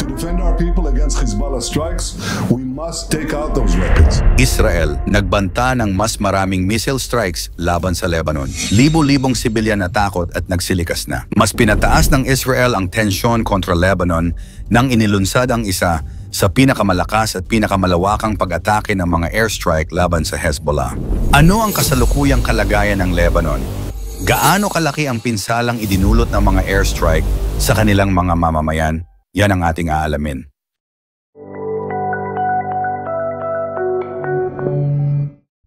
To defend our people against Hezbollah strikes, we must take out those weapons. Israel nagbanta ng mas maraming missile strikes laban sa Lebanon. Libo-libong sibilyan natakot at nagsilikas na. Mas pinataas ng Israel ang tensyon kontra Lebanon nang inilunsad ang isa sa pinakamalakas at pinakamalawakang pag-atake ng mga airstrike laban sa Hezbollah. Ano ang kasalukuyang kalagayan ng Lebanon? Gaano kalaki ang pinsalang idinulot ng mga airstrike sa kanilang mga mamamayan? Yan ang ating aalamin.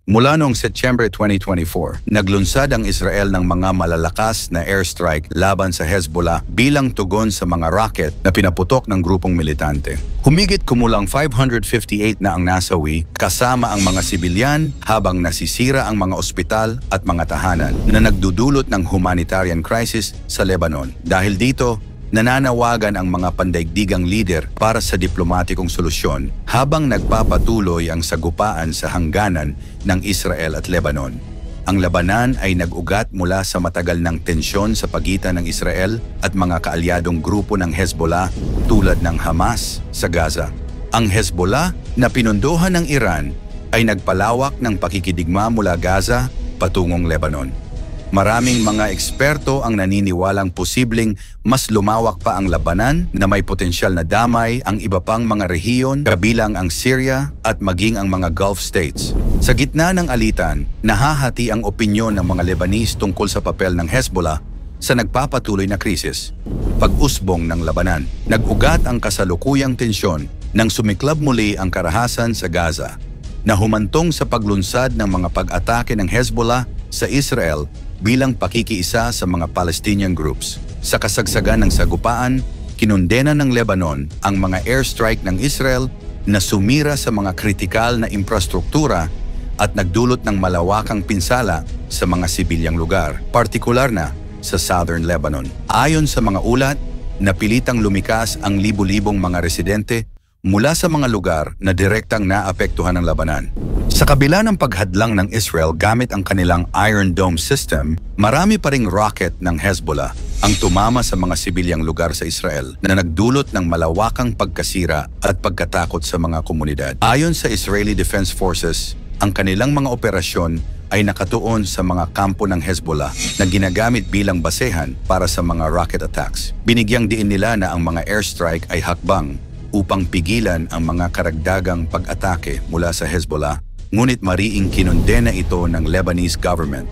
Mula noong September 2024, naglunsad ang Israel ng mga malalakas na airstrike laban sa Hezbollah bilang tugon sa mga rocket na pinaputok ng grupong militante. Humigit kumulang 558 na ang nasawi kasama ang mga sibilyan habang nasisira ang mga ospital at mga tahanan na nagdudulot ng humanitarian crisis sa Lebanon. Dahil dito, nananawagan ang mga pandaigdigang lider para sa diplomatikong solusyon habang nagpapatuloy ang sagupaan sa hangganan ng Israel at Lebanon. Ang labanan ay nag-ugat mula sa matagal ng tensyon sa pagitan ng Israel at mga kaalyadong grupo ng Hezbollah tulad ng Hamas sa Gaza. Ang Hezbollah na pinunduhan ng Iran ay nagpalawak ng pakikidigma mula Gaza patungong Lebanon. Maraming mga eksperto ang naniniwalang posibleng mas lumawak pa ang labanan na may potensyal na damay ang iba pang mga rehiyon kabilang ang Syria at maging ang mga Gulf states. Sa gitna ng alitan, nahahati ang opinyon ng mga Lebanese tungkol sa papel ng Hezbollah sa nagpapatuloy na krisis. Pag-usbong ng labanan, nag-ugat ang kasalukuyang tensyon nang sumiklab muli ang karahasan sa Gaza na humantong sa paglunsad ng mga pag-atake ng Hezbollah sa Israel bilang pakikiisa sa mga Palestinian groups. Sa kasagsagan ng sagupaan, kinondena ng Lebanon ang mga airstrike ng Israel na sumira sa mga kritikal na infrastruktura at nagdulot ng malawakang pinsala sa mga sibilyang lugar, partikular na sa Southern Lebanon. Ayon sa mga ulat, napilitang lumikas ang libu-libong mga residente mula sa mga lugar na direktang naapektuhan ng labanan. Sa kabila ng paghadlang ng Israel gamit ang kanilang Iron Dome system, marami pa ring rocket ng Hezbollah ang tumama sa mga sibilyang lugar sa Israel na nagdulot ng malawakang pagkasira at pagkatakot sa mga komunidad. Ayon sa Israeli Defense Forces, ang kanilang mga operasyon ay nakatuon sa mga kampo ng Hezbollah na ginagamit bilang basehan para sa mga rocket attacks. Binigyang diin nila na ang mga airstrike ay hakbang upang pigilan ang mga karagdagang pag-atake mula sa Hezbollah, ngunit mariing kinondena ito ng Lebanese government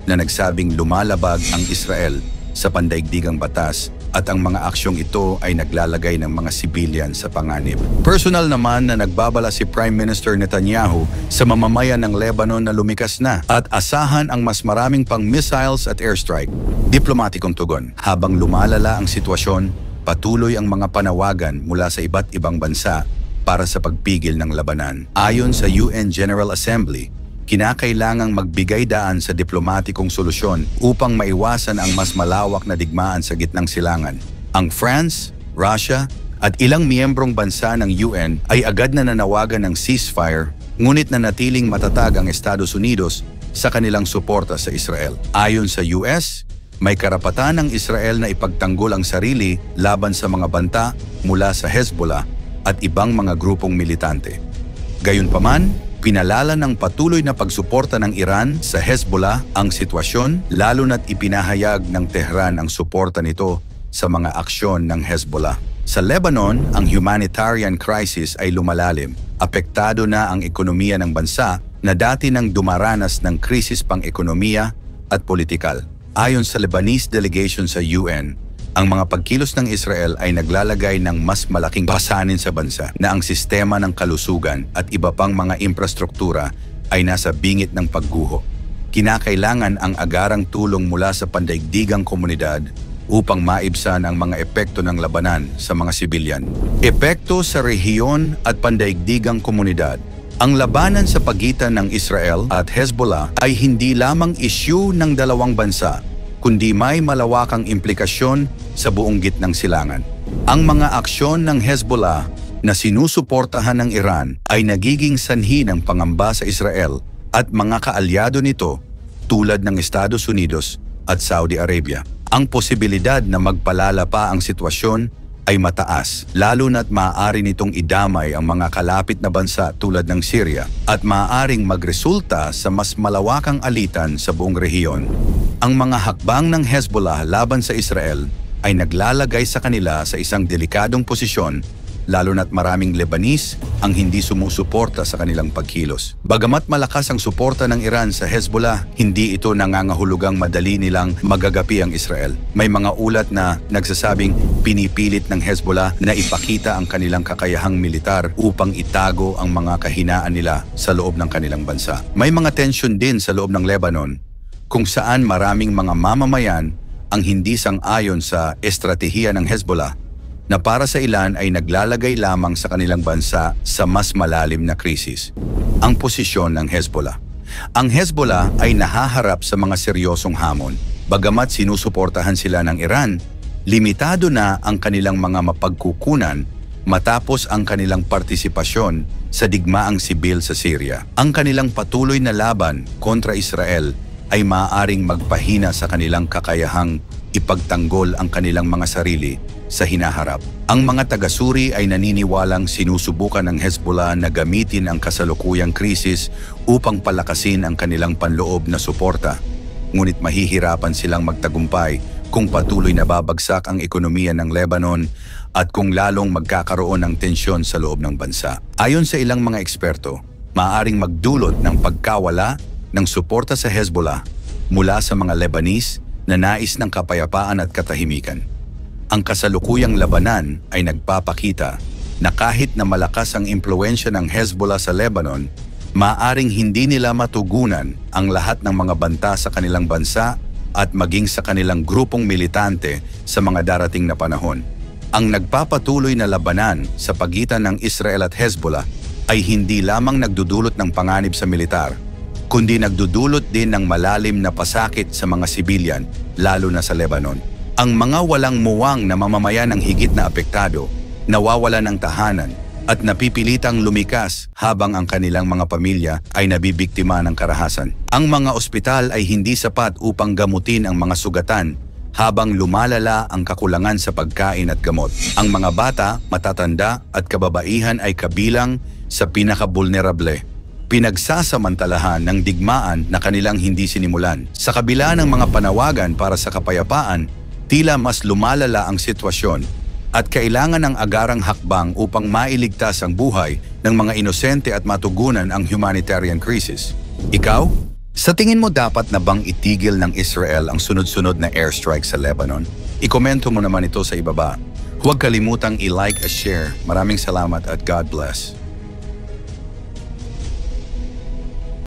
na nagsabing lumalabag ang Israel sa pandaigdigang batas at ang mga aksyong ito ay naglalagay ng mga sibilyan sa panganib. Personal naman na nagbabala si Prime Minister Netanyahu sa mamamayan ng Lebanon na lumikas na at asahan ang mas maraming pang missiles at airstrike. Diplomatikong tugon. Habang lumalala ang sitwasyon, patuloy ang mga panawagan mula sa iba't ibang bansa para sa pagpigil ng labanan. Ayon sa UN General Assembly, kinakailangang magbigay daan sa diplomatikong solusyon upang maiwasan ang mas malawak na digmaan sa gitnang silangan. Ang France, Russia at ilang miyembrong bansa ng UN ay agad na nanawagan ng ceasefire, ngunit nanatiling matatag ang Estados Unidos sa kanilang suporta sa Israel. Ayon sa US, may karapatan ng Israel na ipagtanggol ang sarili laban sa mga banta mula sa Hezbollah at ibang mga grupong militante. Gayunpaman, pinalala ng patuloy na pagsuporta ng Iran sa Hezbollah ang sitwasyon, lalo na't ipinahayag ng Tehran ang suporta nito sa mga aksyon ng Hezbollah. Sa Lebanon, ang humanitarian crisis ay lumalalim. Apektado na ang ekonomiya ng bansa na dati nang dumaranas ng krisis pang-ekonomiya at politikal. Ayon sa Lebanese delegation sa UN, ang mga pagkilos ng Israel ay naglalagay ng mas malaking pasanin sa bansa na ang sistema ng kalusugan at iba pang mga infrastruktura ay nasa bingit ng pagguho. Kinakailangan ang agarang tulong mula sa pandaigdigang komunidad upang maibsan ang mga epekto ng labanan sa mga sibilyan. Epekto sa rehiyon at pandaigdigang komunidad. Ang labanan sa pagitan ng Israel at Hezbollah ay hindi lamang issue ng dalawang bansa, kundi may malawakang implikasyon sa buong gitnang silangan. Ang mga aksyon ng Hezbollah na sinusuportahan ng Iran ay nagiging sanhi ng pangamba sa Israel at mga kaalyado nito tulad ng Estados Unidos at Saudi Arabia. Ang posibilidad na magpalala pa ang sitwasyon ay mataas, lalo na't maaari nitong idamay ang mga kalapit na bansa tulad ng Syria at maaaring magresulta sa mas malawakang alitan sa buong rehiyon. Ang mga hakbang ng Hezbollah laban sa Israel ay naglalagay sa kanila sa isang delikadong posisyon, lalo na't maraming Lebanese ang hindi sumusuporta sa kanilang pagkilos. Bagamat malakas ang suporta ng Iran sa Hezbollah, hindi ito nangangahulugang madali nilang magagapi ang Israel. May mga ulat na nagsasabing pinipilit ng Hezbollah na ipakita ang kanilang kakayahang militar upang itago ang mga kahinaan nila sa loob ng kanilang bansa. May mga tensyon din sa loob ng Lebanon, kung saan maraming mga mamamayan ang hindi sang-ayon sa estratehiya ng Hezbollah na para sa ilan ay naglalagay lamang sa kanilang bansa sa mas malalim na krisis. Ang posisyon ng Hezbollah. Ang Hezbollah ay nahaharap sa mga seryosong hamon. Bagamat sinusuportahan sila ng Iran, limitado na ang kanilang mga mapagkukunan matapos ang kanilang partisipasyon sa digmaang sibil sa Syria. Ang kanilang patuloy na laban kontra Israel ay maaaring magpahina sa kanilang kakayahang ipagtanggol ang kanilang mga sarili sa hinaharap. Ang mga tagasuri ay naniniwalang sinusubukan ng Hezbollah na gamitin ang kasalukuyang krisis upang palakasin ang kanilang panloob na suporta. Ngunit mahihirapan silang magtagumpay kung patuloy na babagsak ang ekonomiya ng Lebanon at kung lalong magkakaroon ng tensyon sa loob ng bansa. Ayon sa ilang mga eksperto, maaaring magdulot ng pagkawala ng suporta sa Hezbollah mula sa mga Lebanese na nais ng kapayapaan at katahimikan. Ang kasalukuyang labanan ay nagpapakita na kahit na malakas ang impluwensya ng Hezbollah sa Lebanon, maaaring hindi nila matugunan ang lahat ng mga banta sa kanilang bansa at maging sa kanilang grupong militante sa mga darating na panahon. Ang nagpapatuloy na labanan sa pagitan ng Israel at Hezbollah ay hindi lamang nagdudulot ng panganib sa militar, kundi nagdudulot din ng malalim na pasakit sa mga sibilyan, lalo na sa Lebanon. Ang mga walang muwang na mamamayan ang higit na apektado, nawawalan ng tahanan at napipilitang lumikas habang ang kanilang mga pamilya ay nabibiktima ng karahasan. Ang mga ospital ay hindi sapat upang gamutin ang mga sugatan habang lumalala ang kakulangan sa pagkain at gamot. Ang mga bata, matatanda at kababaihan ay kabilang sa pinakabulnerable, pinagsasamantalahan ng digmaan na kanilang hindi sinimulan. Sa kabila ng mga panawagan para sa kapayapaan, tila mas lumalala ang sitwasyon at kailangan ng agarang hakbang upang mailigtas ang buhay ng mga inosente at matugunan ang humanitarian crisis. Ikaw? Sa tingin mo dapat na bang itigil ng Israel ang sunod-sunod na airstrike sa Lebanon? Ikomento mo naman ito sa ibaba. Huwag kalimutang i-like at share. Maraming salamat at God bless.